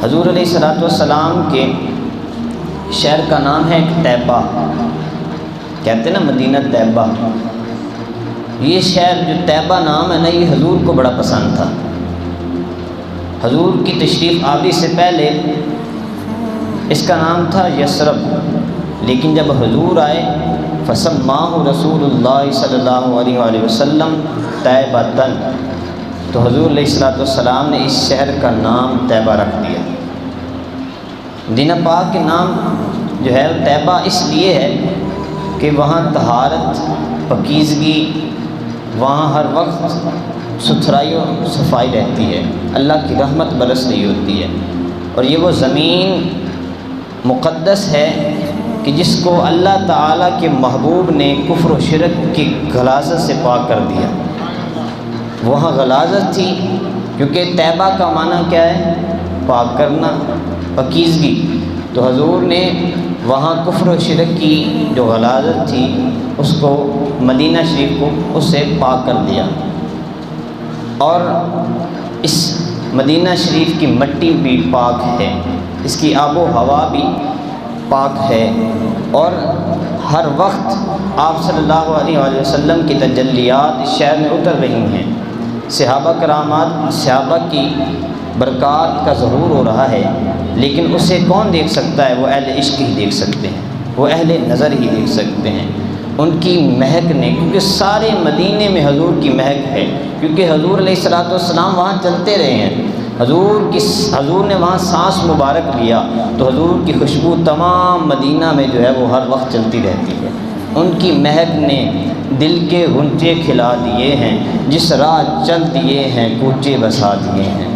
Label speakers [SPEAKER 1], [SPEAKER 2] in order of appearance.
[SPEAKER 1] حضور علیہ الصلوۃ والسلام کے شہر کا نام ہے طیبہ، کہتے ہیں نا مدینہ طیبہ۔ یہ شہر جو طیبہ نام ہے نا، یہ حضور کو بڑا پسند تھا۔ حضور کی تشریف آوری سے پہلے اس کا نام تھا یثرب، لیکن جب حضور آئے فسماہ رسول اللہ صلی اللہ علیہ وآلہ وسلم طیبۃ، تو حضور علیہ الصلوۃ والسلام نے اس شہر کا نام طیبہ رکھ دیا۔ مدینہ پاک کے نام جو ہے طیبہ اس لیے ہے کہ وہاں طہارت، پاکیزگی، وہاں ہر وقت ستھرائی و صفائی رہتی ہے، اللہ کی رحمت برس رہی ہوتی ہے۔ اور یہ وہ زمین مقدس ہے کہ جس کو اللہ تعالیٰ کے محبوب نے کفر و شرک کی غلاظت سے پاک کر دیا۔ وہاں غلاظت تھی، کیونکہ طیبہ کا معنی کیا ہے؟ پاک کرنا، پاکیزگی۔ تو حضور نے وہاں کفر و شرک کی جو غلاظت تھی اس کو، مدینہ شریف کو اس سے پاک کر دیا۔ اور اس مدینہ شریف کی مٹی بھی پاک ہے، اس کی آب و ہوا بھی پاک ہے، اور ہر وقت آپ صلی اللہ علیہ وآلہ وسلم کی تجلیات اس شہر میں اتر رہی ہیں۔ صحابہ کرامات، صحابہ کی برکات کا ظہور ہو رہا ہے، لیکن اسے کون دیکھ سکتا ہے؟ وہ اہل عشق ہی دیکھ سکتے ہیں، وہ اہل نظر ہی دیکھ سکتے ہیں۔ ان کی مہک نے، کیونکہ سارے مدینے میں حضور کی مہک ہے، کیونکہ حضور علیہ الصلوۃ والسلام وہاں چلتے رہے ہیں۔ حضور نے وہاں سانس مبارک لیا، تو حضور کی خوشبو تمام مدینہ میں جو ہے وہ ہر وقت چلتی رہتی ہے۔ ان کی مہک نے دل کے غنچے کھلا دیے ہیں، جس راہ چل دیے ہیں کوچے بسا دیے ہیں۔